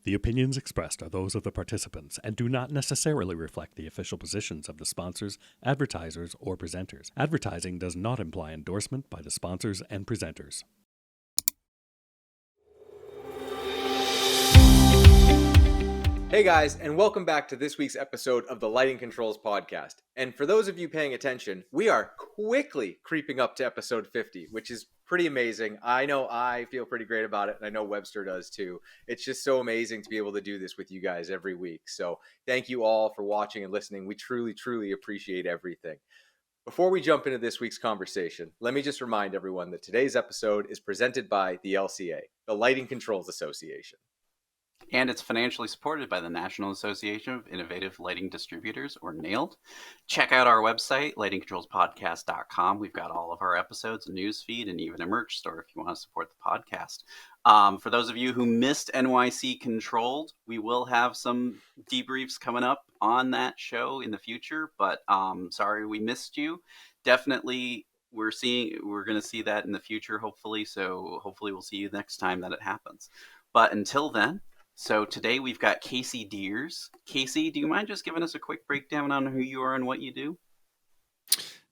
The opinions expressed are those of the participants and do not necessarily reflect the official positions of the sponsors, advertisers, or presenters. Advertising does not imply endorsement by the sponsors and presenters. Hey guys, and welcome back to this week's episode of the Lighting Controls Podcast. And for those of you paying attention, we are quickly creeping up to episode 50, which is pretty amazing. I know I feel pretty great about it, and I know Webster does too. It's just so amazing to be able to do this with you guys every week. So thank you all for watching and listening. We truly, truly appreciate everything. Before we jump into this week's conversation, let me just remind everyone that today's episode is presented by the LCA, the Lighting Controls Association. And it's financially supported by the National Association of Innovative Lighting Distributors, or NAILD. Check out our website, lightingcontrolspodcast.com. We've got all of our episodes, a news feed, and even a merch store if you want to support the podcast. For those of you who missed NYC Controlled, we will have some debriefs coming up on that show in the future, but sorry we missed you. Definitely we're going to see that in the future, hopefully, so hopefully we'll see you next time that it happens. But until then, so today we've got Casey Diers. Casey, do you mind just giving us a quick breakdown on who you are and what you do?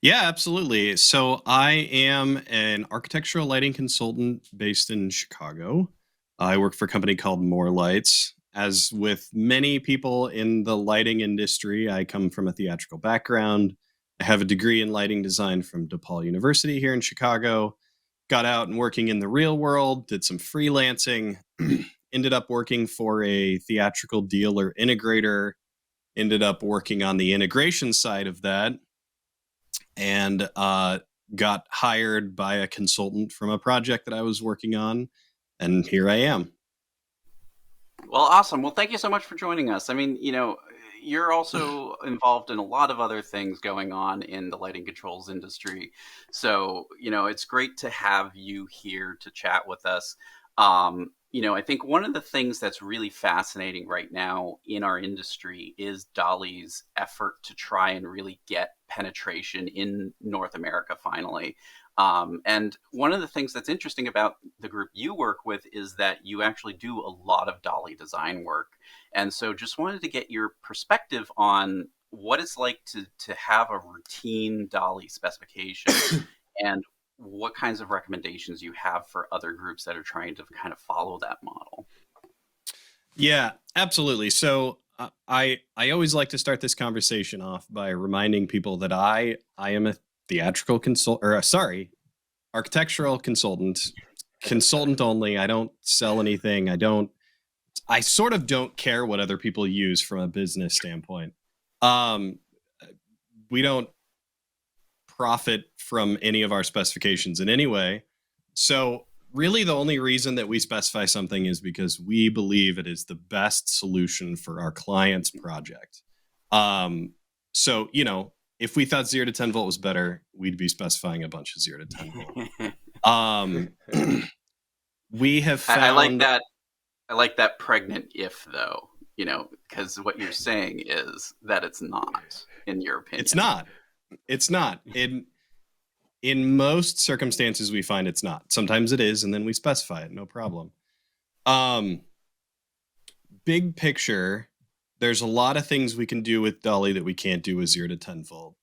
Yeah, absolutely. So I am an architectural lighting consultant based in Chicago. I work for a company called Morlights. As with many people in the lighting industry, I come from a theatrical background. I have a degree in lighting design from DePaul University here in Chicago. Got out and working in the real world, did some freelancing. Ended up working for a theatrical dealer integrator, ended up working on the integration side of that, and got hired by a consultant from a project that I was working on, and here I am. Well, awesome. Well, thank you so much for joining us. I mean, you're also involved in a lot of other things going on in the lighting controls industry. So, it's great to have you here to chat with us. I think one of the things that's really fascinating right now in our industry is DALI's effort to try and really get penetration in North America finally. And one of the things that's interesting about the group you work with is that you actually do a lot of DALI design work. And so just wanted to get your perspective on what it's like to have a routine DALI specification and what kinds of recommendations you have for other groups that are trying to kind of follow that model. Yeah, absolutely. So I always like to start this conversation off by reminding people that I am a theatrical architectural consultant only. I don't sell anything. I sort of don't care what other people use from a business standpoint. We don't profit from any of our specifications in any way. So really the only reason that we specify something is because we believe it is the best solution for our client's project. So, if we thought 0 to 10 volt was better, we'd be specifying a bunch of 0 to 10 volt. We have found... I like that pregnant if, though, because what you're saying is that it's not, in your opinion. It's not. In most circumstances, we find it's not. Sometimes it is, and then we specify it. No problem. Big picture, there's a lot of things we can do with DALI that we can't do with 0 to 10 volt.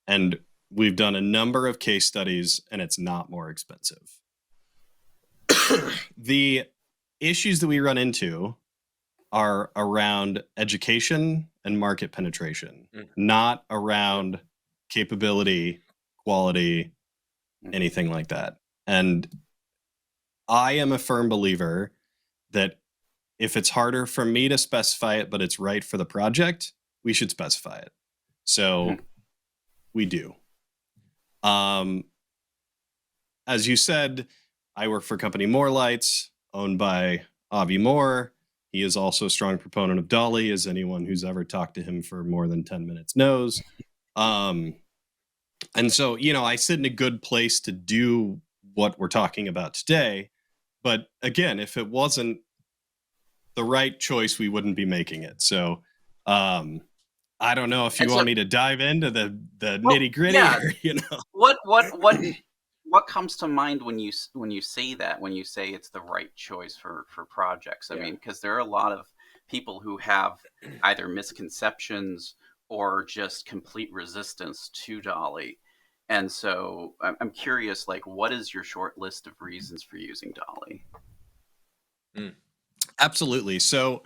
And we've done a number of case studies, and it's not more expensive. The issues that we run into are around education and market penetration, not around capability, quality, anything like that. And I am a firm believer that if it's harder for me to specify it, but it's right for the project, we should specify it. So we do. As you said, I work for a company Morlights, owned by Avi Moore. He is also a strong proponent of DALI, as anyone who's ever talked to him for more than 10 minutes knows. And so, I sit in a good place to do what we're talking about today. But again, if it wasn't the right choice, we wouldn't be making it. So I don't know if you want me to dive into the nitty gritty. Yeah. Or, what comes to mind when you say that, when you say it's the right choice for projects? I mean, because there are a lot of people who have either misconceptions or just complete resistance to DALI. And so I'm curious, like, what is your short list of reasons for using DALI? Absolutely. So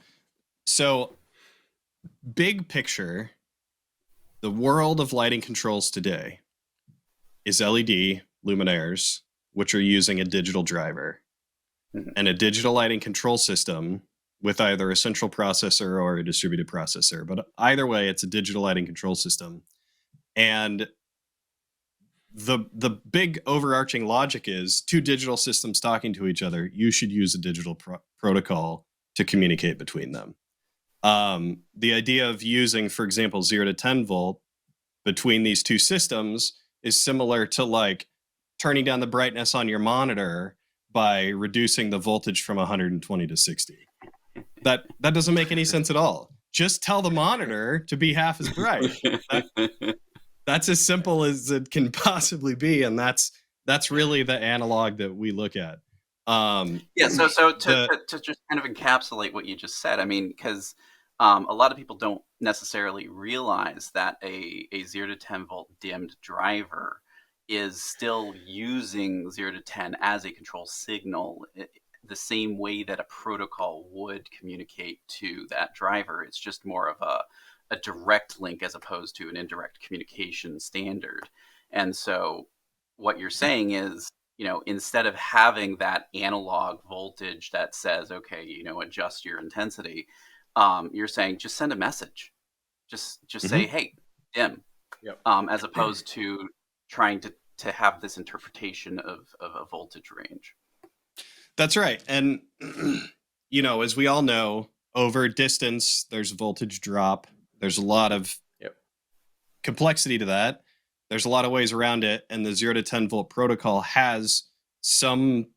big picture, the world of lighting controls today is LED luminaires, which are using a digital driver and a digital lighting control system with either a central processor or a distributed processor. But either way, it's a digital lighting control system. And the big overarching logic is two digital systems talking to each other. You should use a digital protocol to communicate between them. The idea of using, for example, 0 to 10 volt between these two systems is similar to like turning down the brightness on your monitor by reducing the voltage from 120 to 60. That doesn't make any sense at all. Just tell the monitor to be half as bright. That's as simple as it can possibly be, and that's really the analog that we look at. So to just kind of encapsulate what you just said, I mean, because a lot of people don't necessarily realize that a 0 to 10 volt dimmed driver is still using 0 to 10 as a control signal, the same way that a protocol would communicate to that driver. It's just more of a direct link as opposed to an indirect communication standard. And so what you're saying is, instead of having that analog voltage that says, okay, adjust your intensity, you're saying just send a message. Just say, hey, dim. Yep. As opposed to trying to have this interpretation of a voltage range. That's right. And, as we all know, over distance, there's voltage drop. There's a lot of complexity to that. There's a lot of ways around it. And the 0 to 10 volt protocol has some,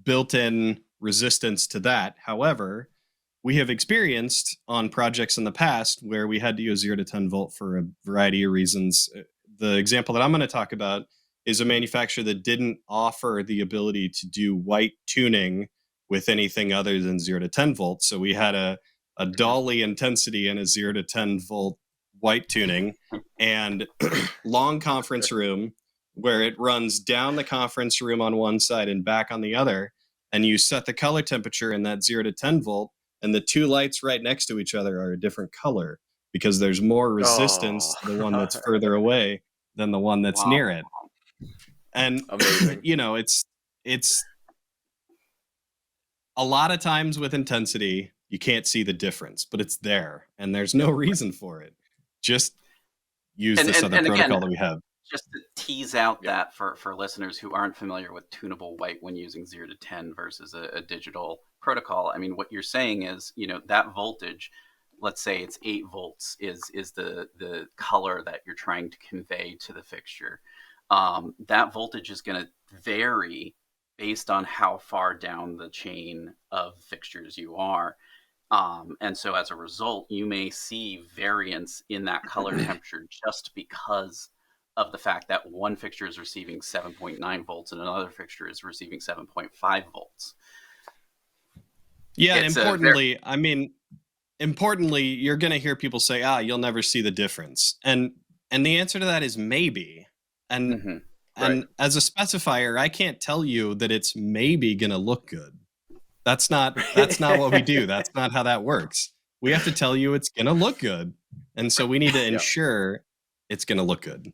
built-in resistance to that. However, we have experienced on projects in the past where we had to use 0 to 10 volt for a variety of reasons. The example that I'm going to talk about is a manufacturer that didn't offer the ability to do white tuning with anything other than 0 to 10 volts. So we had a DALI intensity and a 0 to 10 volt white tuning and long conference room where it runs down the conference room on one side and back on the other. And you set the color temperature in that 0 to 10 volt, and the two lights right next to each other are a different color because there's more resistance to the one that's further away than the one that's near it. And amazing. It's a lot of times with intensity, you can't see the difference, but it's there, and there's no reason for it. Just use this other protocol that we have. Just to tease out that for listeners who aren't familiar with tunable white when using 0 to 10 versus a digital protocol, I mean, what you're saying is, that voltage, let's say it's 8 volts, is the color that you're trying to convey to the fixture. That voltage is going to vary based on how far down the chain of fixtures you are. And so as a result, you may see variance in that color temperature just because of the fact that one fixture is receiving 7.9 volts and another fixture is receiving 7.5 volts. Yeah, and importantly, you're going to hear people say, you'll never see the difference. And the answer to that is maybe. And and as a specifier, I can't tell you that it's maybe going to look good. That's not what we do. That's not how that works. We have to tell you it's going to look good. And so we need to ensure it's going to look good.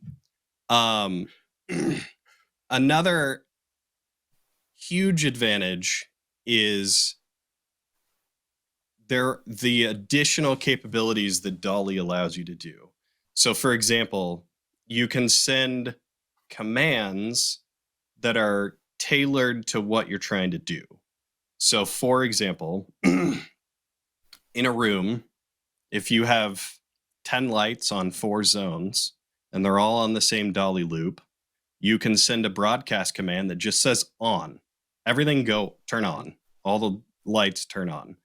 Another huge advantage is the additional capabilities that DALI allows you to do. So, for example, you can send commands that are tailored to what you're trying to do. So, for example, in a room, if you have 10 lights on 4 zones and they're all on the same DALI loop, you can send a broadcast command that just says on. Everything turn on. All the lights turn on.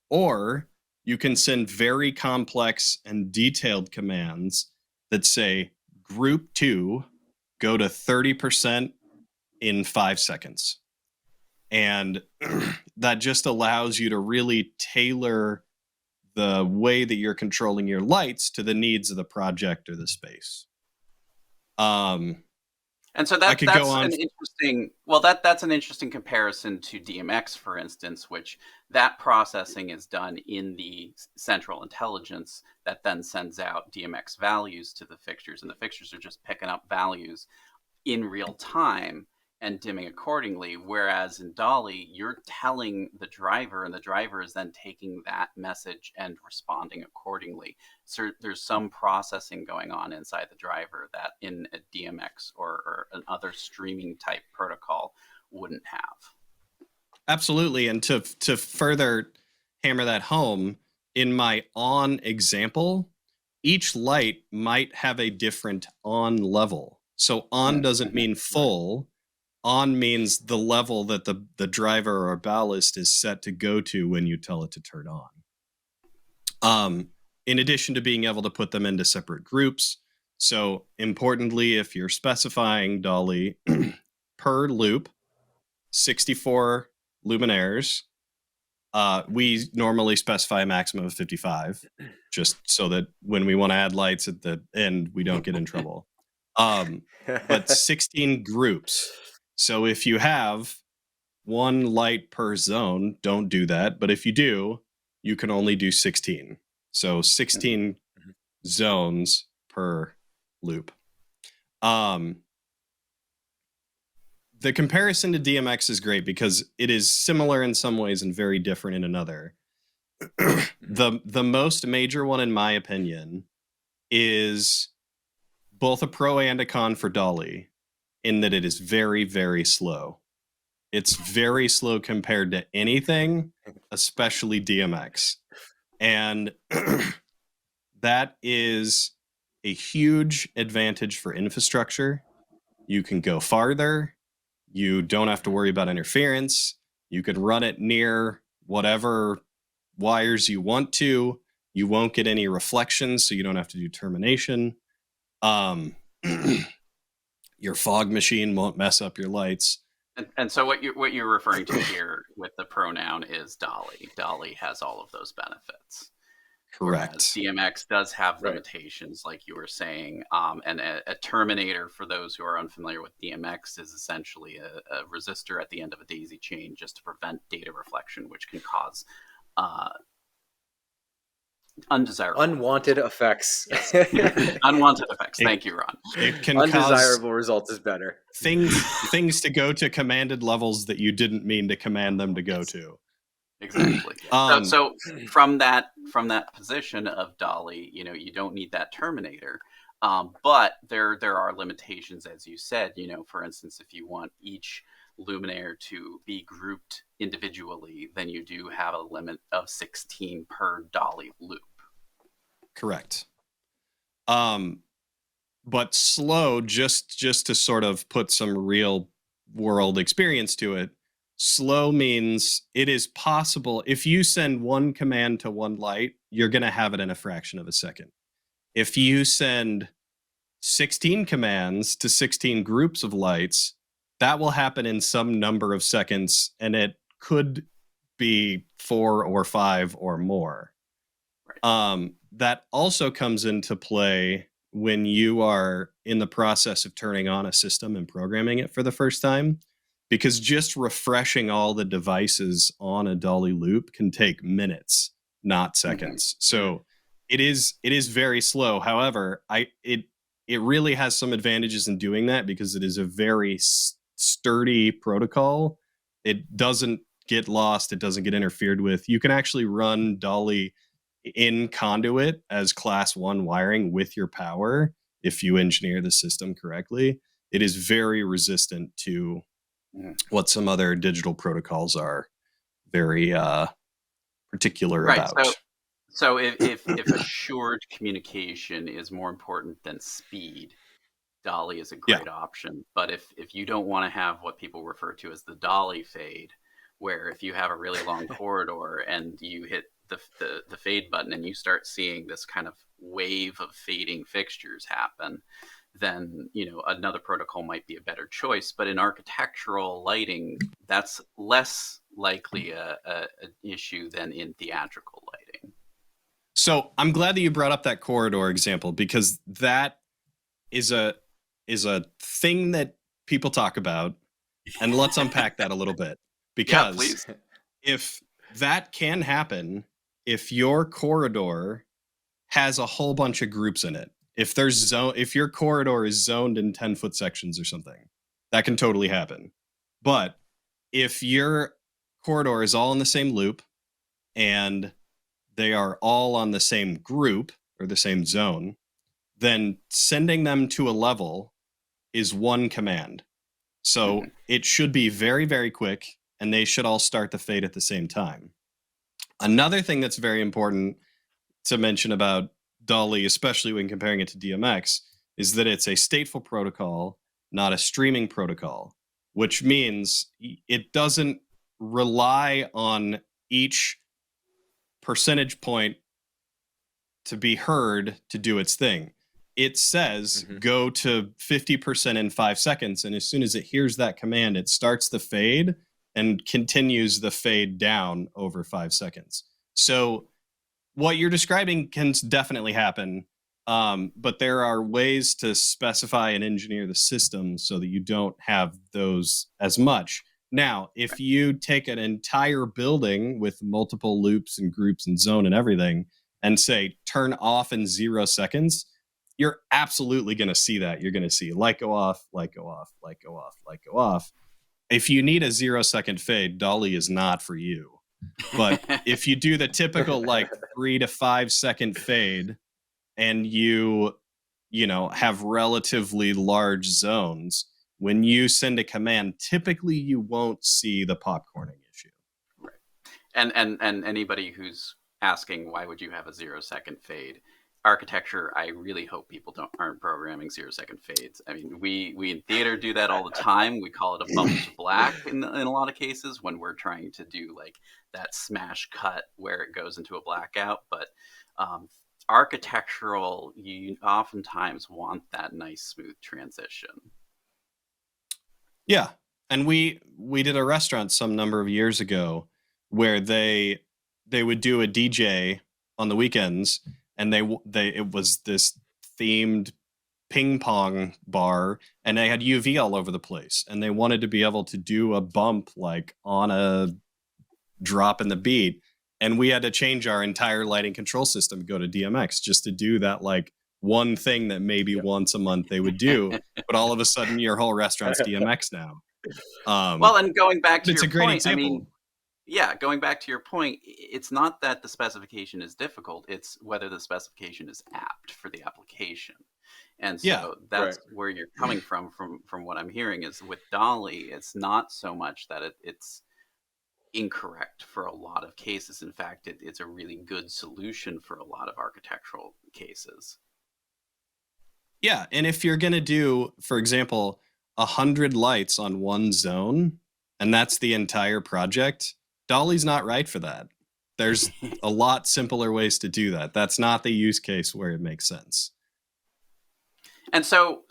Or you can send very complex and detailed commands that say group 2, go to 30% in 5 seconds. And that just allows you to really tailor the way that you're controlling your lights to the needs of the project or the space. And so I could that's go on. an interesting. Well, that's an interesting comparison to DMX, for instance, which that processing is done in the central intelligence that then sends out DMX values to the fixtures, and the fixtures are just picking up values in real time and dimming accordingly. Whereas in DALI, you're telling the driver, and the driver is then taking that message and responding accordingly. So there's some processing going on inside the driver that in a DMX or another streaming type protocol wouldn't have. Absolutely. And to further hammer that home, in my on example, each light might have a different on level. So on doesn't mean full. On means the level that the driver or ballast is set to go to when you tell it to turn on. In addition to being able to put them into separate groups. So importantly, if you're specifying DALI per loop, 64 luminaires, we normally specify a maximum of 55, just so that when we want to add lights at the end, we don't get in trouble. But 16 groups. So if you have one light per zone, don't do that. But if you do, you can only do 16. So 16 zones per loop. The comparison to DMX is great because it is similar in some ways and very different in another. The most major one, in my opinion, is both a pro and a con for DALI, in that it is very, very slow. It's very slow compared to anything, especially DMX. And that is a huge advantage for infrastructure. You can go farther. You don't have to worry about interference. You could run it near whatever wires you want to. You won't get any reflections, so you don't have to do termination. Your fog machine won't mess up your lights. And so what you're referring to here with the pronoun is DALI. DALI has all of those benefits. Correct. Whereas DMX does have limitations, like you were saying. And a terminator, for those who are unfamiliar with DMX, is essentially a resistor at the end of a daisy chain just to prevent data reflection, which can cause unwanted effects. Unwanted effects. Thank you, Ron. It can undesirable results is better. Things to go to commanded levels that you didn't mean to command them to go to. Exactly. So from that position of DALI, you don't need that terminator. But there are limitations, as you said. For instance, if you want each luminaire to be grouped individually, then you do have a limit of 16 per DALI loop. Correct. But slow, just to sort of put some real world experience to it, slow means it is possible. If you send one command to one light, you're going to have it in a fraction of a second. If you send 16 commands to 16 groups of lights, that will happen in some number of seconds, and it could be 4 or 5 or more. Right. That also comes into play when you are in the process of turning on a system and programming it for the first time, because just refreshing all the devices on a DALI loop can take minutes, not seconds. So it is very slow. However, it really has some advantages in doing that because it is a very sturdy protocol. It doesn't get lost. It doesn't get interfered with. You can actually run DALI in conduit as class 1 wiring with your power if you engineer the system correctly. It is very resistant to what some other digital protocols are very particular about. So if assured communication is more important than speed, DALI is a great option. But if you don't want to have what people refer to as the DALI fade, where if you have a really long corridor and you hit the fade button and you start seeing this kind of wave of fading fixtures happen, then another protocol might be a better choice. But in architectural lighting, that's less likely an issue than in theatrical lighting. So I'm glad that you brought up that corridor example, because that is a thing that people talk about, and let's unpack that a little bit. Because please. If that can happen, if your corridor has a whole bunch of groups in it, if your corridor is zoned in 10-foot sections or something, that can totally happen. But if your corridor is all in the same loop and they are all on the same group or the same zone, then sending them to a level is one command. So it should be very, very quick, and they should all start the fade at the same time. Another thing that's very important to mention about DALI, especially when comparing it to DMX, is that it's a stateful protocol, not a streaming protocol, which means it doesn't rely on each percentage point to be heard to do its thing. It says go to 50% in 5 seconds, and as soon as it hears that command, it starts the fade and continues the fade down over 5 seconds. So what you're describing can definitely happen, but there are ways to specify and engineer the system so that you don't have those as much. Now, if you take an entire building with multiple loops and groups and zone and everything and say turn off in 0 seconds, you're absolutely going to see that. You're going to see light go off, light go off, light go off, light go off. If you need a 0 second fade, DALI is not for you. But if you do the typical 3 to 5 second fade and you have relatively large zones, when you send a command, typically you won't see the popcorning issue. Right. And anybody who's asking why would you have a 0 second fade, architecture, I really hope people aren't programming 0 second fades. I mean, we in theater do that all the time. We call it a bubble to black in a lot of cases when we're trying to do that smash cut where it goes into a blackout. But architectural, you oftentimes want that nice smooth transition. Yeah, and we did a restaurant some number of years ago where they would do a DJ on the weekends. And it was this themed ping pong bar, and they had UV all over the place. And they wanted to be able to do a bump on a drop in the beat. And we had to change our entire lighting control system, go to DMX, just to do that one thing that maybe once a month they would do. But all of a sudden, your whole restaurant's DMX now. Well, and going back to it's your a great point, example. I mean, yeah, going back to your point, it's not that the specification is difficult, it's whether the specification is apt for the application. And so that's where you're coming from what I'm hearing is with DALI, it's not so much that it's incorrect for a lot of cases. In fact, it's a really good solution for a lot of architectural cases. Yeah, and if you're going to do, for example, 100 lights on one zone, and that's the entire project, DALI's not right for that. There's a lot simpler ways to do that. That's not the use case where it makes sense. And so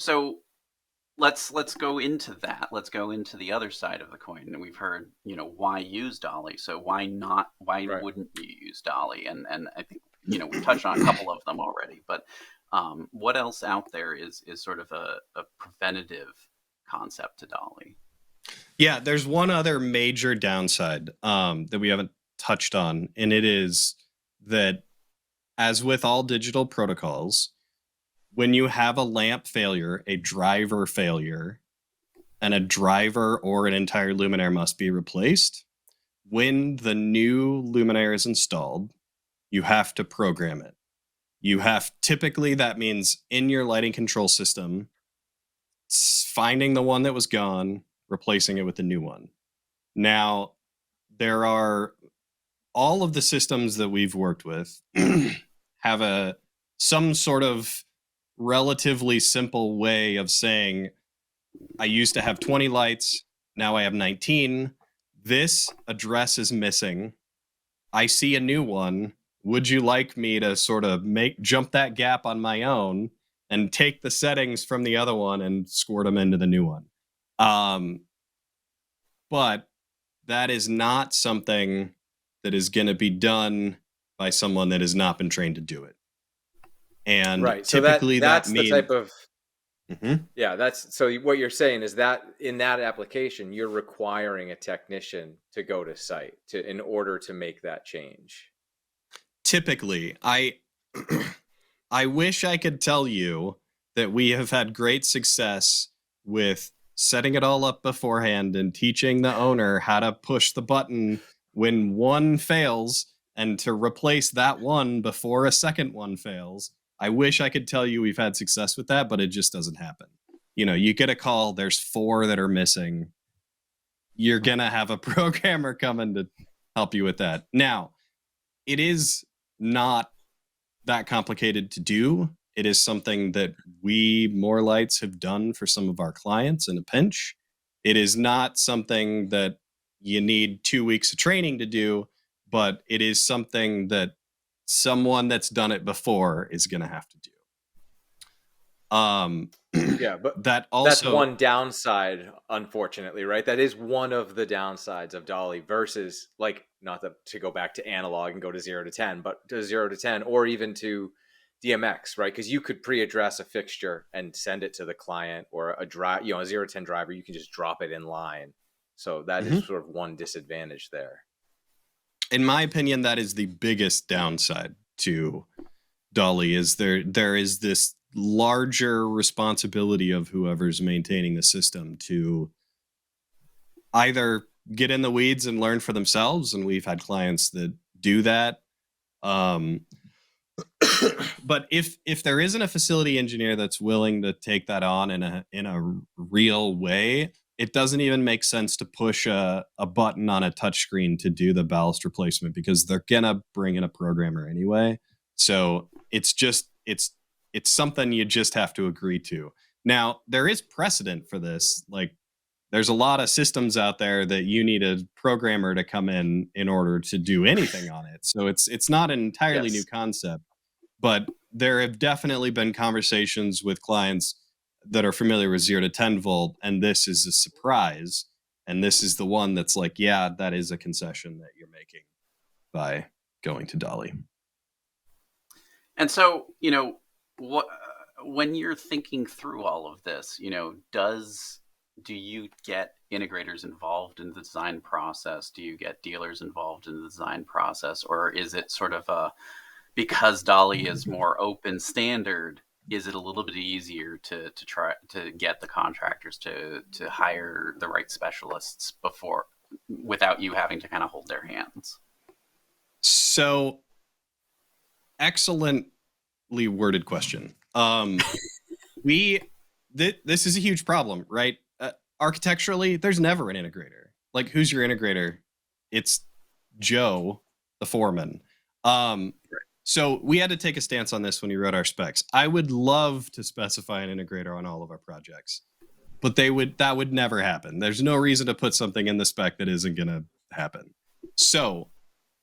let's go into that. Let's go into the other side of the coin. And we've heard, why use DALI? So why wouldn't you use DALI? And I think, we've touched on a couple of them already, but what else out there is sort of a preventative concept to DALI? Yeah, there's one other major downside that we haven't touched on, and it is that, as with all digital protocols, when you have a lamp failure, a driver failure, and a driver or an entire luminaire must be replaced, when the new luminaire is installed, you have to program it. Typically, that means in your lighting control system, finding the one that was gone, replacing it with a new one. Now, there are all of the systems that we've worked with have some sort of relatively simple way of saying, I used to have 20 lights, now I have 19. This address is missing. I see a new one. Would you like me to sort of jump that gap on my own and take the settings from the other one and squirt them into the new one. But that is not something that is going to be done by someone that has not been trained to do it. And right. So typically that's that means the type of Mhm. yeah. That's so what you're saying is that in that application, you're requiring a technician to go to site in order to make that change. Typically, I wish I could tell you that we have had great success with setting it all up beforehand and teaching the owner how to push the button when one fails and to replace that one before a second one fails. I wish I could tell you we've had success with that, but it just doesn't happen. You get a call, there's 4 that are missing. You're going to have a programmer coming to help you with that. Now, it is not that complicated to do. It is something that we Morlights have done for some of our clients in a pinch. It is not something that you need 2 weeks of training to do, but it is something that someone that's done it before is going to have to do. Yeah, but that also that's one downside, unfortunately, right? That is one of the downsides of DALI versus, like, not to go back to analog and go to 0 to 10, but to 0 to 10 or even to DMX, right? Because you could pre-address a fixture and send it to the client, or a 0 to 10 driver, you can just drop it in line. So that is sort of one disadvantage there. In my opinion, that is the biggest downside to DALI. Is there is this larger responsibility of whoever's maintaining the system to either get in the weeds and learn for themselves, and we've had clients that do that. But if there isn't a facility engineer that's willing to take that on in a real way, it doesn't even make sense to push a button on a touchscreen to do the ballast replacement, because they're gonna bring in a programmer anyway. So it's something you just have to agree to. Now, there is precedent for this. Like, there's a lot of systems out there that you need a programmer to come in order to do anything on it. So it's not an entirely new concept, but there have definitely been conversations with clients that are familiar with 0 to 10 volt, and this is a surprise. And this is the one that's like, yeah, that is a concession that you're making by going to DALI. And so, when you're thinking through all of this, do you get integrators involved in the design process? Do you get dealers involved in the design process? Or is it sort of because DALI is more open standard, is it a little bit easier to try to get the contractors to hire the right specialists without you having to kind of hold their hands? So, excellently worded question. This is a huge problem, right? Architecturally, there's never an integrator. Like, who's your integrator? It's Joe, the foreman. So we had to take a stance on this when we wrote our specs. I would love to specify an integrator on all of our projects, but that would never happen. There's no reason to put something in the spec that isn't going to happen. So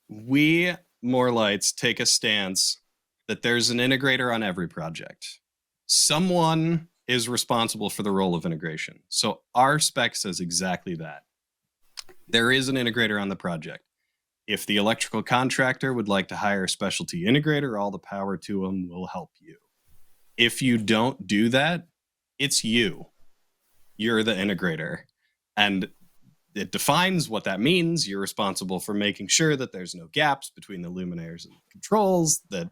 we Morlights take a stance that there's an integrator on every project. Someone is responsible for the role of integration. So our spec says exactly that. There is an integrator on the project. If the electrical contractor would like to hire a specialty integrator, all the power to them, will help you. If you don't do that, it's you. You're the integrator. And it defines what that means. You're responsible for making sure that there's no gaps between the luminaires and the controls, that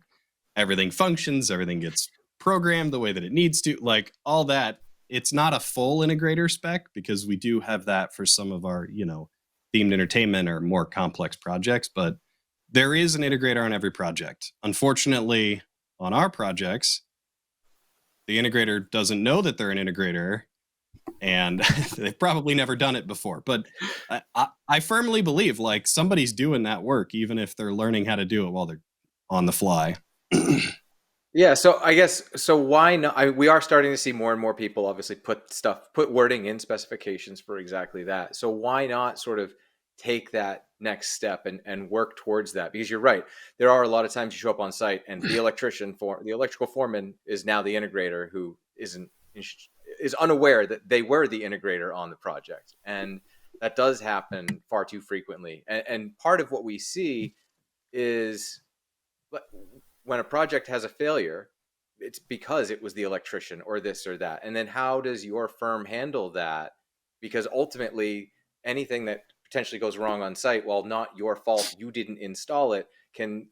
everything functions, everything gets programmed the way that it needs to, like all that. It's not a full integrator spec, because we do have that for some of our, themed entertainment or more complex projects, but there is an integrator on every project. Unfortunately, on our projects, the integrator doesn't know that they're an integrator, and they've probably never done it before. But I firmly believe, like, somebody's doing that work, even if they're learning how to do it while they're on the fly. Yeah, so I guess, why not? We are starting to see more and more people obviously put wording in specifications for exactly that. So why not sort of take that next step and work towards that? Because you're right, there are a lot of times you show up on site and the electrical foreman is now the integrator who is unaware that they were the integrator on the project, and that does happen far too frequently. And part of what we see is when a project has a failure, it's because it was the electrician or this or that. And then how does your firm handle that? Because ultimately anything that potentially goes wrong on site, while not your fault, you didn't install it, can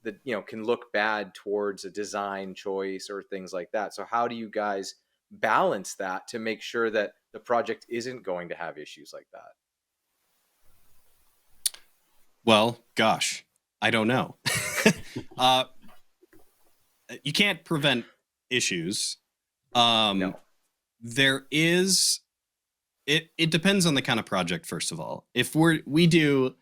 look bad towards a design choice or things like that. So how do you guys balance that to make sure that the project isn't going to have issues like that? Well, gosh, I don't know. You can't prevent issues. No. There is, it depends on the kind of project, first of all. If we do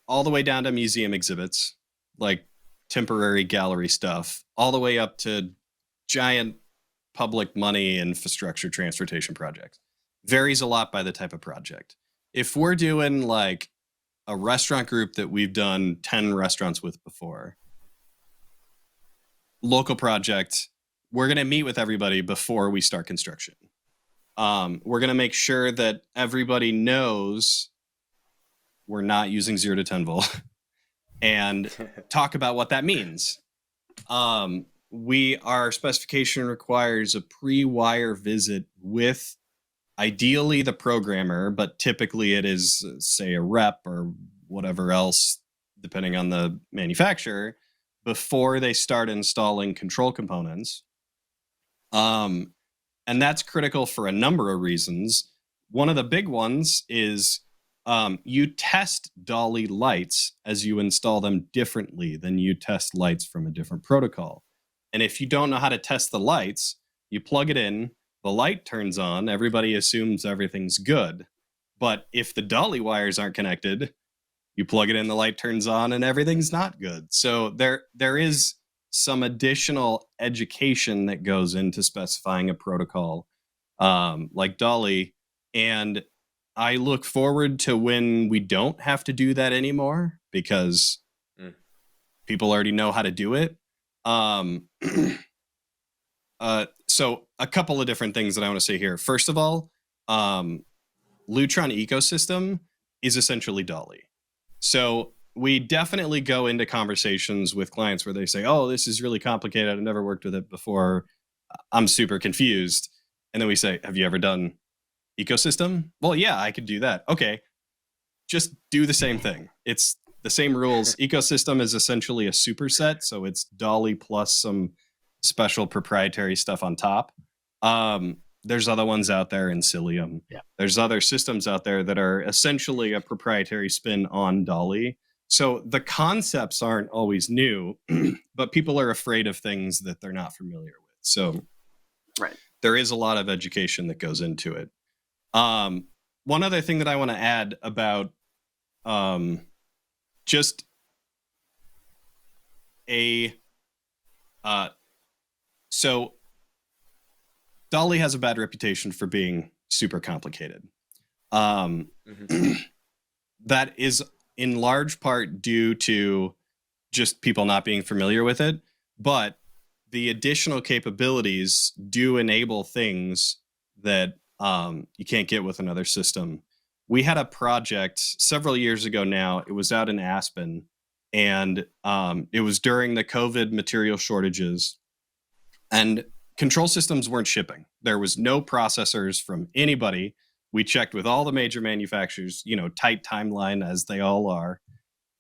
all the way down to museum exhibits, like temporary gallery stuff, all the way up to giant public money infrastructure transportation projects. Varies a lot by the type of project. If we're doing like a restaurant group that we've done 10 restaurants with before, local project, we're going to meet with everybody before we start construction. We're going to make sure that everybody knows we're not using 0 to 10 volt and talk about what that means. Our specification requires a pre-wire visit with ideally the programmer, but typically it is, say, a rep or whatever else, depending on the manufacturer, before they start installing control components. And that's critical for a number of reasons. One of the big ones is you test DALI lights as you install them differently than you test lights from a different protocol. And if you don't know how to test the lights, you plug it in, the light turns on, everybody assumes everything's good. But if the DALI wires aren't connected, you plug it in, the light turns on, and everything's not good. So there is some additional education that goes into specifying a protocol like DALI. And I look forward to when we don't have to do that anymore, because people already know how to do it. So a couple of different things that I want to say here. First of all, Lutron ecosystem is essentially DALI. So we definitely go into conversations with clients where they say, oh, this is really complicated. I've never worked with it before. I'm super confused. And then we say, have you ever done ecosystem? Well, yeah, I could do that. Okay, just do the same thing. It's the same rules. Ecosystem is essentially a superset. So it's DALI plus some special proprietary stuff on top. There's other ones out there in Cilium. Yeah. There's other systems out there that are essentially a proprietary spin on DALI. So the concepts aren't always new, but people are afraid of things that they're not familiar with. So there is a lot of education that goes into it. One other thing that I want to add about just so DALI has a bad reputation for being super complicated. That is in large part due to just people not being familiar with it, but the additional capabilities do enable things that you can't get with another system. We had a project several years ago now. It was out in Aspen, and it was during the COVID material shortages, and control systems weren't shipping. There was no processors from anybody. We checked with all the major manufacturers, tight timeline as they all are.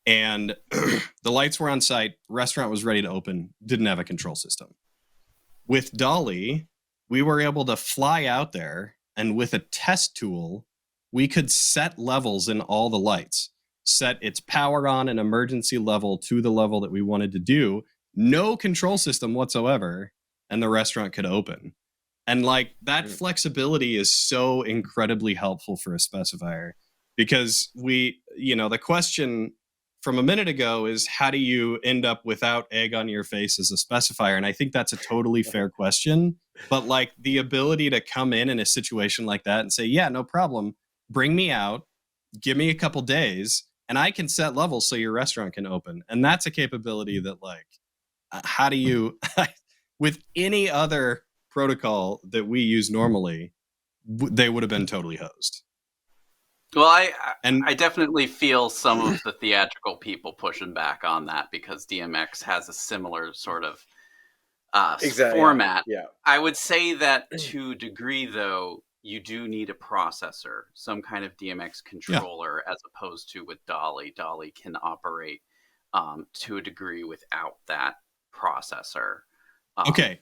And the lights were on site. Restaurant was ready to open. Didn't have a control system. With DALI, we were able to fly out there, and with a test tool, we could set levels in all the lights, set its power on an emergency level to the level that we wanted to do. No control system whatsoever, and the restaurant could open. And like that flexibility is so incredibly helpful for a specifier, because the question from a minute ago is, how do you end up without egg on your face as a specifier? And I think that's a totally fair question. But like the ability to come in a situation like that and say, yeah, no problem, bring me out. give me a couple days and I can set levels so your restaurant can open. And that's a capability that, like, how do you, with any other protocol that we use normally, they would have been totally hosed. Well, I definitely feel some of the theatrical people pushing back on that, because DMX has a similar sort of format. Yeah. I would say that to a degree, though, you do need a processor, some kind of DMX controller, as opposed to with DALI. DALI can operate to a degree without that processor. Okay.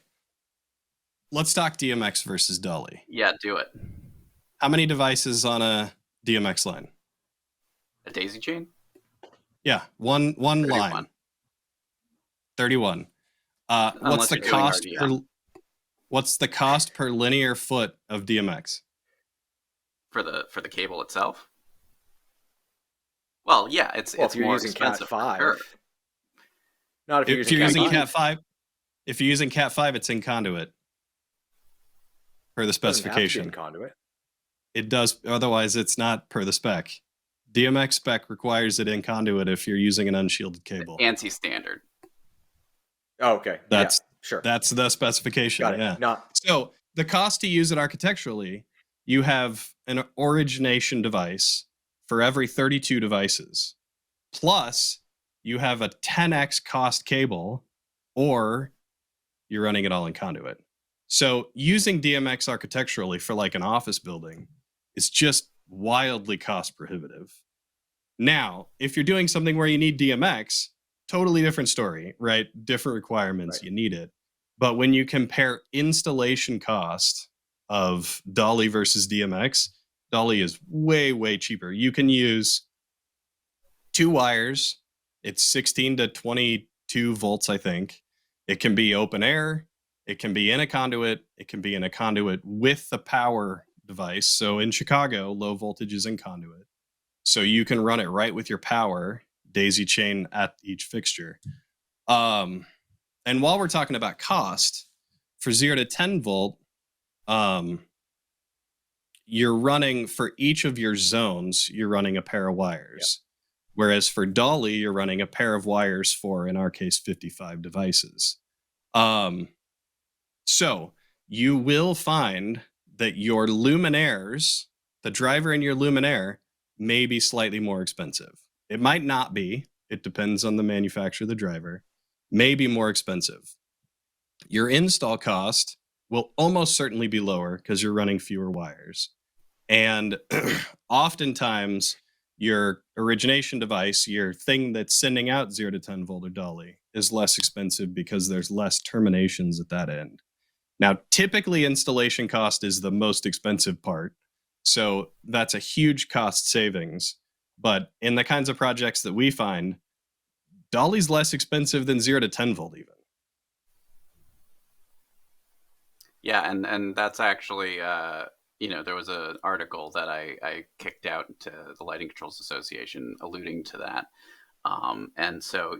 Let's talk DMX versus DALI. Yeah, do it. How many devices on a DMX line? A daisy chain? Yeah, one 31. line. 31. What's the cost per linear foot of DMX? For the cable itself? Well, yeah, it's if you're more using expensive. Cat5. Sure. Not if You're using Cat5. Cat5. If you're using Cat5, it's in conduit per the specification. In conduit. It does. Otherwise, it's not per the spec. DMX spec requires it in conduit if you're using an unshielded cable. ANSI standard. Oh, okay. Sure. That's the specification. Got it. Yeah. So the cost to use it architecturally, you have an origination device for every 32 devices. Plus, you have a 10x cost cable, or you're running it all in conduit. So using DMX architecturally for like an office building is just wildly cost prohibitive. Now, if you're doing something where you need DMX, totally different story, right? Different requirements, you need it. But when you compare installation cost of DALI versus DMX, DALI is way, way cheaper. You can use 2 wires. It's 16 to 22 volts, I think. It can be open air. It can be in a conduit. It can be in a conduit with the power device. So in Chicago, low voltage is in conduit. So you can run it right with your power, daisy chain at each fixture. And while we're talking about cost, for 0 to 10 volt, you're running for each of your zones, you're running a pair of wires. Yep. Whereas for DALI, you're running a pair of wires for, in our case, 55 devices. So you will find that your luminaires, the driver in your luminaire, may be slightly more expensive. It might not be. It depends on the manufacturer of the driver. May be more expensive. Your install cost will almost certainly be lower because you're running fewer wires. And oftentimes, your origination device, your thing that's sending out 0 to 10 volt or DALI, is less expensive because there's less terminations at that end. Now, typically installation cost is the most expensive part. So that's a huge cost savings. But in the kinds of projects that we find, DALI's less expensive than 0 to 10 volt even. Yeah, and that's actually, there was an article that I kicked out to the Lighting Controls Association alluding to that. And so,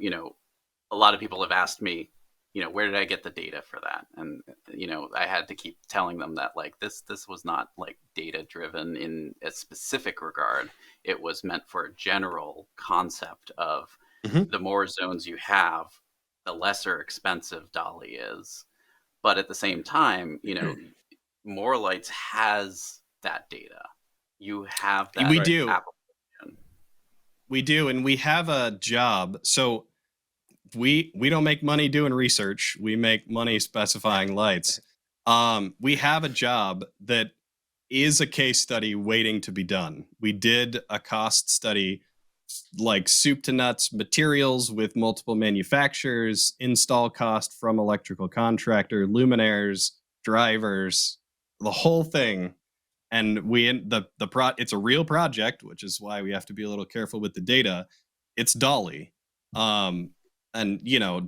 a lot of people have asked me, where did I get the data for that? And, I had to keep telling them that, like, this was not, like, data driven in a specific regard. It was meant for a general concept of the more zones you have, the lesser expensive DALI is. But at the same time, Morlights has that data. You have that. We do. Application. We do, and we have a job. So we don't make money doing research. We make money specifying lights. We have a job that is a case study waiting to be done. We did a cost study, like soup to nuts materials with multiple manufacturers, install cost from electrical contractor, luminaires, drivers, the whole thing. And it's a real project, which is why we have to be a little careful with the data. It's DALI. And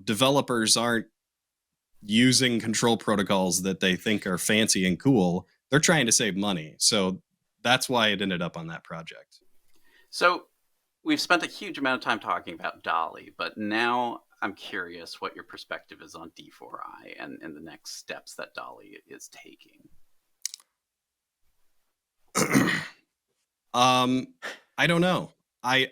developers aren't using control protocols that they think are fancy and cool. They're trying to save money. So that's why it ended up on that project. So we've spent a huge amount of time talking about DALI, but now I'm curious what your perspective is on D4i and the next steps that DALI is taking. I don't know. I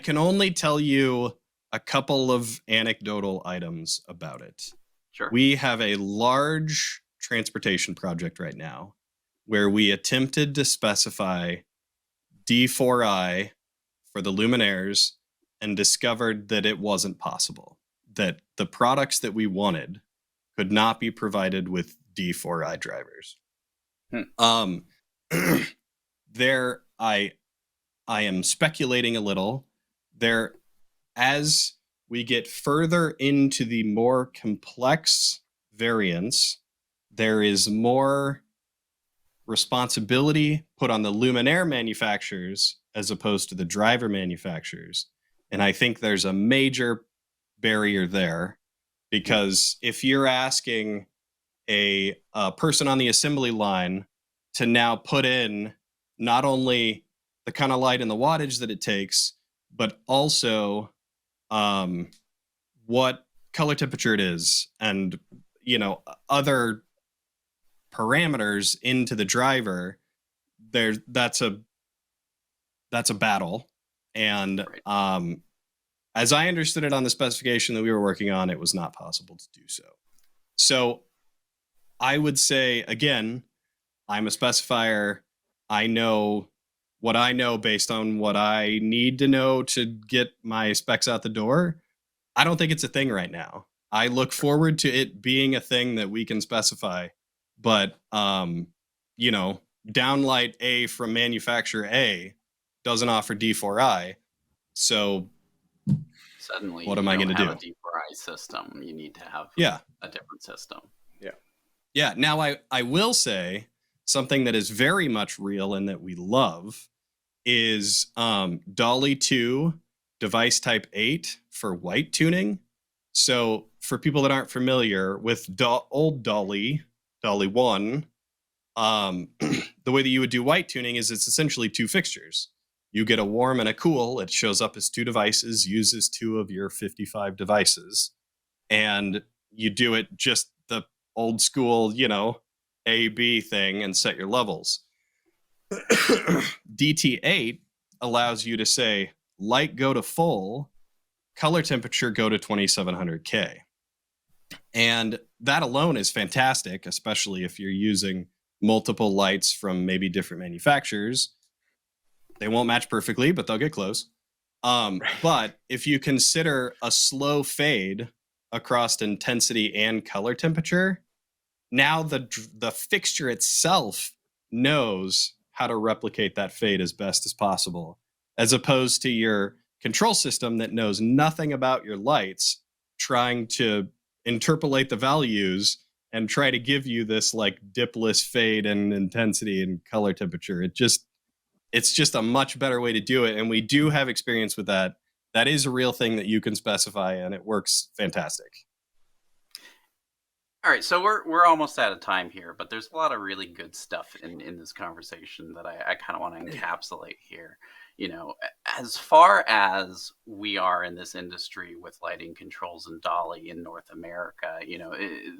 can only tell you a couple of anecdotal items about it. Sure. We have a large transportation project right now where we attempted to specify D4I for the luminaires and discovered that it wasn't possible, that the products that we wanted could not be provided with D4I drivers. Hmm. There, I am speculating a little. There, as we get further into the more complex variants, there is more responsibility put on the luminaire manufacturers as opposed to the driver manufacturers. And I think there's a major barrier there, because if you're asking a person on the assembly line to now put in not only the kind of light and the wattage that it takes, but also what color temperature it is, and other parameters into the driver, that's a battle. And Right. as I understood it on the specification that we were working on, it was not possible to do so. So I would say, again, I'm a specifier. I know what I know based on what I need to know to get my specs out the door. I don't think it's a thing right now. I look forward to it being a thing that we can specify, but downlight A from manufacturer A doesn't offer D4I. So Suddenly, what am you I don't going to have a do? D4I system. You need to have Yeah. a different system. Yeah. Now, I will say something that is very much real and that we love is DALI 2 device type 8 for white tuning. So for people that aren't familiar with old DALI 1, the way that you would do white tuning is it's essentially two fixtures. You get a warm and a cool. It shows up as two devices, uses two of your 55 devices. And you do it just the old school, A-B thing, and set your levels. DT8 allows you to say light go to full, color temperature go to 2700K. And that alone is fantastic, especially if you're using multiple lights from maybe different manufacturers. They won't match perfectly, but they'll get close. But if you consider a slow fade across intensity and color temperature, now the fixture itself knows how to replicate that fade as best as possible, as opposed to your control system that knows nothing about your lights, trying to interpolate the values and try to give you this like dipless fade and intensity and color temperature. It's just a much better way to do it. And we do have experience with that. That is a real thing that you can specify, and it works fantastic. All right, so we're almost out of time here, but there's a lot of really good stuff in this conversation that I kind of want to encapsulate here. As far as we are in this industry with lighting controls and DALI in North America,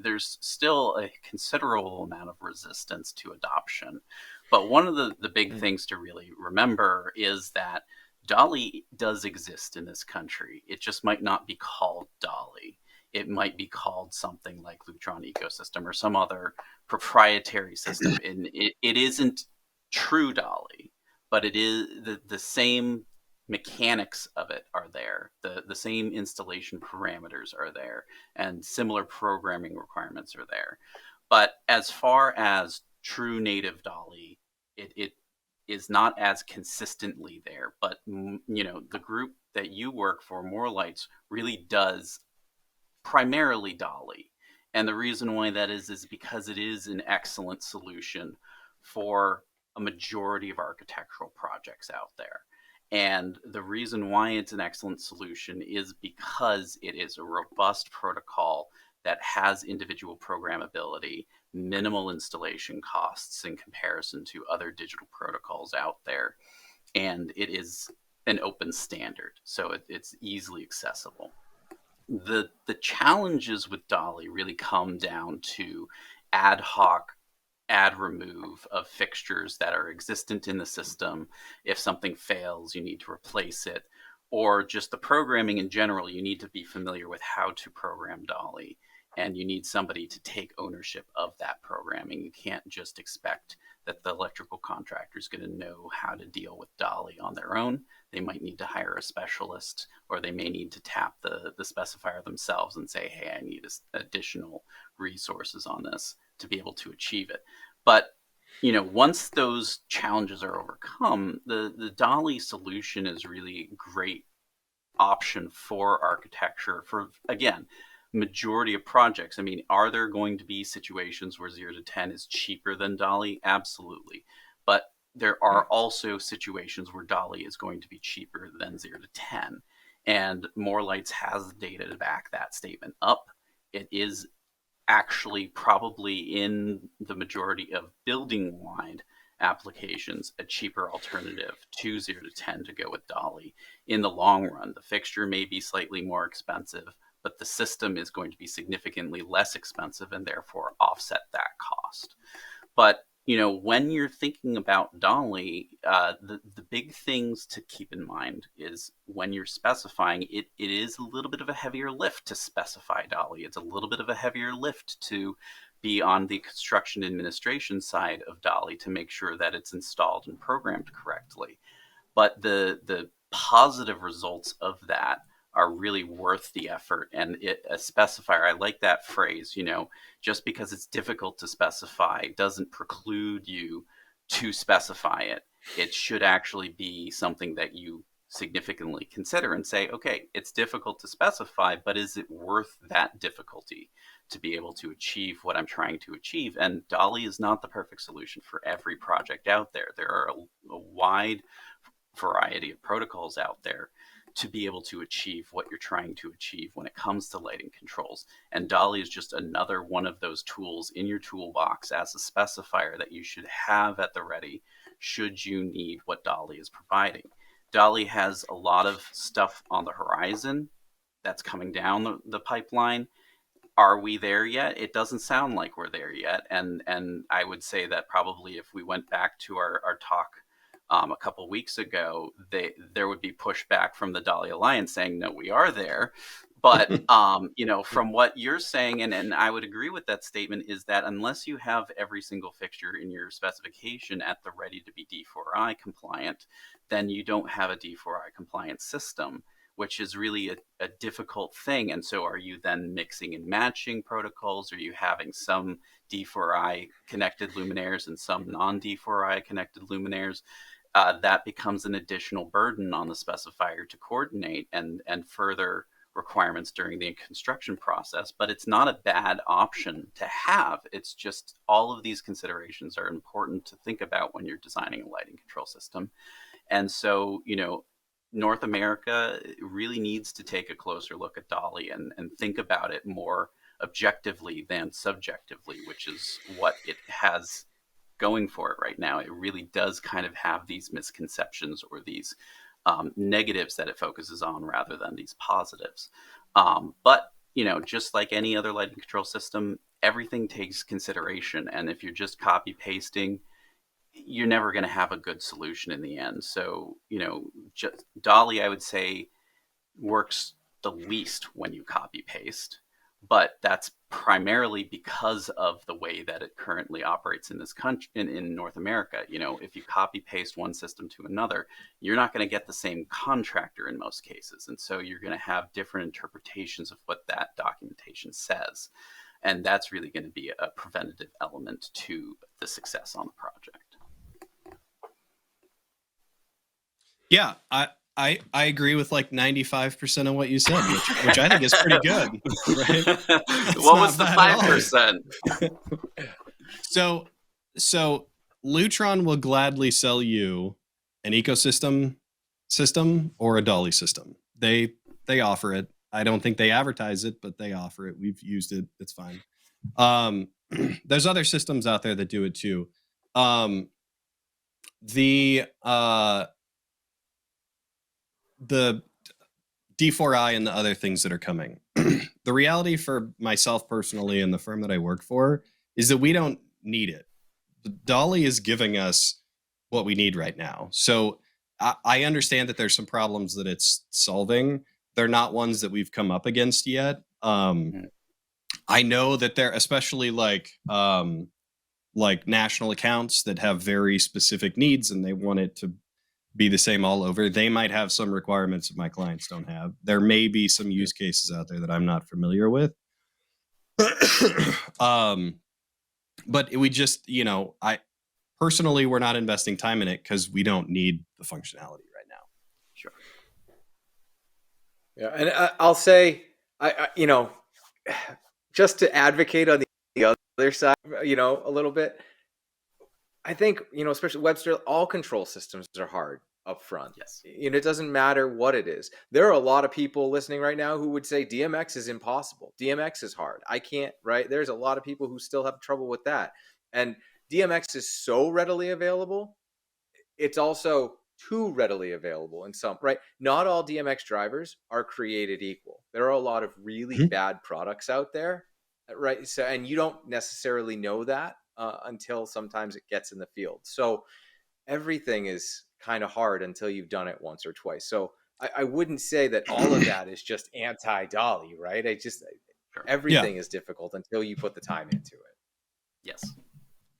there's still a considerable amount of resistance to adoption. But one of the big things to really remember is that DALI does exist in this country. It just might not be called DALI. It might be called something like Lutron Ecosystem or some other proprietary system. And it isn't true DALI, but it is the same mechanics of it are there. The same installation parameters are there, and similar programming requirements are there. But as far as true native DALI, it is not as consistently there. But the group that you work for, Morlights, really does primarily DALI. And the reason why that is because it is an excellent solution for a majority of architectural projects out there. And the reason why it's an excellent solution is because it is a robust protocol that has individual programmability, minimal installation costs in comparison to other digital protocols out there. And it is an open standard, so it's easily accessible. The challenges with DALI really come down to ad hoc add remove of fixtures that are existent in the system. If something fails, you need to replace it. Or just the programming in general, you need to be familiar with how to program DALI, and you need somebody to take ownership of that programming. You can't just expect that the electrical contractor is going to know how to deal with DALI on their own. They might need to hire a specialist, or they may need to tap the specifier themselves and say, hey, I need additional resources on this to be able to achieve it. But once those challenges are overcome, the DALI solution is really a great option for architecture for, again, majority of projects. I mean, are there going to be situations where 0 to 10 is cheaper than DALI? Absolutely. But there are also situations where DALI is going to be cheaper than 0 to 10. And Morlights has the data to back that statement up. It is actually probably in the majority of building-wide applications a cheaper alternative to 0 to 10 to go with DALI. In the long run, the fixture may be slightly more expensive, but the system is going to be significantly less expensive and therefore offset that cost. But when you're thinking about DALI, the big things to keep in mind is when you're specifying it, it is a little bit of a heavier lift to specify DALI. It's a little bit of a heavier lift to be on the construction administration side of DALI to make sure that it's installed and programmed correctly. But the positive results of that are really worth the effort. And a specifier, I like that phrase, just because it's difficult to specify doesn't preclude you to specify it. It should actually be something that you significantly consider and say, okay, it's difficult to specify, but is it worth that difficulty to be able to achieve what I'm trying to achieve? And DALI is not the perfect solution for every project out there. There are a wide variety of protocols out there to be able to achieve what you're trying to achieve when it comes to lighting controls. And DALI is just another one of those tools in your toolbox as a specifier that you should have at the ready should you need what DALI is providing. DALI has a lot of stuff on the horizon that's coming down the pipeline. Are we there yet? It doesn't sound like we're there yet. And I would say that probably if we went back to our talk a couple weeks ago, there would be pushback from the DALI Alliance saying, no, we are there. But, from what you're saying, and I would agree with that statement, is that unless you have every single fixture in your specification at the ready to be D4I compliant, then you don't have a D4I compliant system, which is really a difficult thing. And so are you then mixing and matching protocols? Are you having some D4I connected luminaires and some non-D4I connected luminaires? That becomes an additional burden on the specifier to coordinate and further requirements during the construction process. But it's not a bad option to have. It's just all of these considerations are important to think about when you're designing a lighting control system. And so, North America really needs to take a closer look at DALI and think about it more objectively than subjectively, which is what it has going for it right now. It really does kind of have these misconceptions or these negatives that it focuses on rather than these positives. But, just like any other lighting control system, everything takes consideration. And if you're just copy pasting, you're never going to have a good solution in the end. So, just DALI, I would say, works the least when you copy paste. But that's primarily because of the way that it currently operates in this country, in North America. If you copy paste one system to another, you're not going to get the same contractor in most cases. And so you're going to have different interpretations of what that documentation says. And that's really going to be a preventative element to the success on the project. Yeah, I agree with like 95% of what you said, which I think is pretty good. Right? What was the 5%? So Lutron will gladly sell you an ecosystem system or a DALI system. They offer it. I don't think they advertise it, but they offer it. We've used it. It's fine. There's other systems out there that do it too. The D4I and the other things that are coming. The reality for myself personally and the firm that I work for is that we don't need it. DALI is giving us what we need right now. So I understand that there's some problems that it's solving. They're not ones that we've come up against yet. I know that they're especially like national accounts that have very specific needs and they want it to be the same all over. They might have some requirements that my clients don't have. There may be some use cases out there that I'm not familiar with. But we just, I personally, we're not investing time in it because we don't need the functionality right now. Sure. Yeah, and I'll say, just to advocate on the other side, a little bit. I think, especially Webster, all control systems are hard up front. Yes. It doesn't matter what it is. There are a lot of people listening right now who would say DMX is impossible. DMX is hard. I can't, right? There's a lot of people who still have trouble with that. And DMX is so readily available. It's also too readily available in some, right? Not all DMX drivers are created equal. There are a lot of really bad products out there, right? So, and you don't necessarily know that until sometimes it gets in the field. So everything is kind of hard until you've done it once or twice. So I wouldn't say that all of that is just anti-DALI, right? Everything is difficult until you put the time into it. Yes.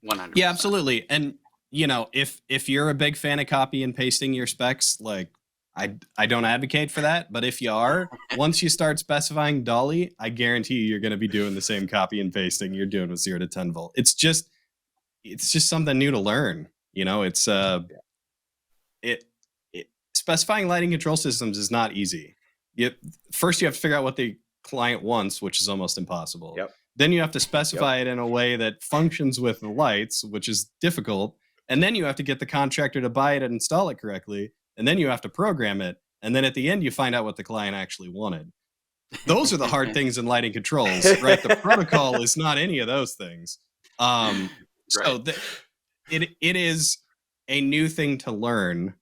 100%. Yeah, absolutely. And if you're a big fan of copy and pasting your specs, like I don't advocate for that, but if you are, once you start specifying DALI, I guarantee you're going to be doing the same copy and pasting you're doing with 0 to 10 volt. It's just something new to learn. It's specifying lighting control systems is not easy. First you have to figure out what the client wants, which is almost impossible. Yep. Then you have to specify it in a way that functions with the lights, which is difficult. And then you have to get the contractor to buy it and install it correctly. And then you have to program it. And then at the end, you find out what the client actually wanted. Those are the hard things in lighting controls, right? The protocol is not any of those things. So it is a new thing to learn,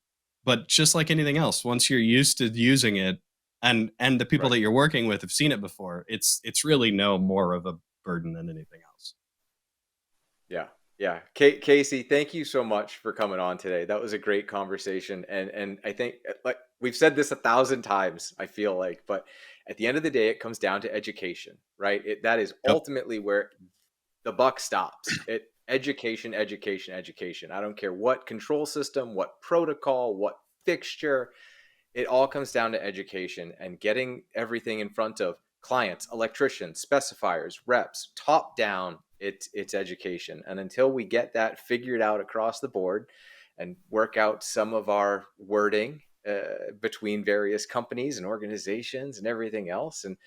but just like anything else, once you're used to using it and the people that you're working with have seen it before, it's really no more of a burden than anything else. Yeah. Casey, thank you so much for coming on today. That was a great conversation. And I think, like we've said this 1,000 times, I feel like, but at the end of the day, it comes down to education, right? That is ultimately where the buck stops. Education. I don't care what control system, what protocol, what fixture, it all comes down to education and getting everything in front of clients, electricians, specifiers, reps, top down. It's education. And until we get that figured out across the board and work out some of our wording between various companies and organizations and everything else and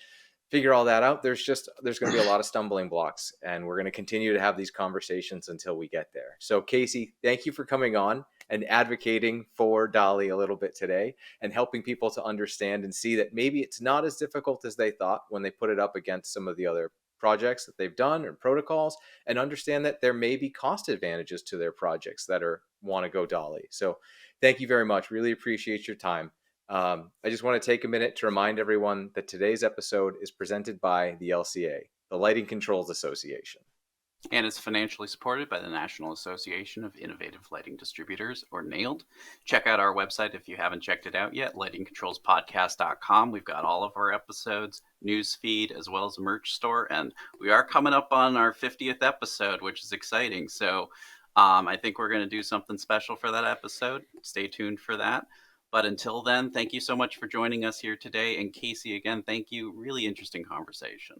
figure all that out, there's going to be a lot of stumbling blocks, and we're going to continue to have these conversations until we get there. So Casey, thank you for coming on and advocating for DALI a little bit today and helping people to understand and see that maybe it's not as difficult as they thought when they put it up against some of the other projects that they've done or protocols, and understand that there may be cost advantages to their projects that want to go DALI. So thank you very much. Really appreciate your time. I just want to take a minute to remind everyone that today's episode is presented by the LCA, the Lighting Controls Association. And it's financially supported by the National Association of Innovative Lighting Distributors, or NAILD. Check out our website if you haven't checked it out yet, lightingcontrolspodcast.com. We've got all of our episodes, news feed, as well as a merch store. And we are coming up on our 50th episode, which is exciting. So I think we're going to do something special for that episode. Stay tuned for that. But until then, thank you so much for joining us here today. And Casey, again, thank you. Really interesting conversation.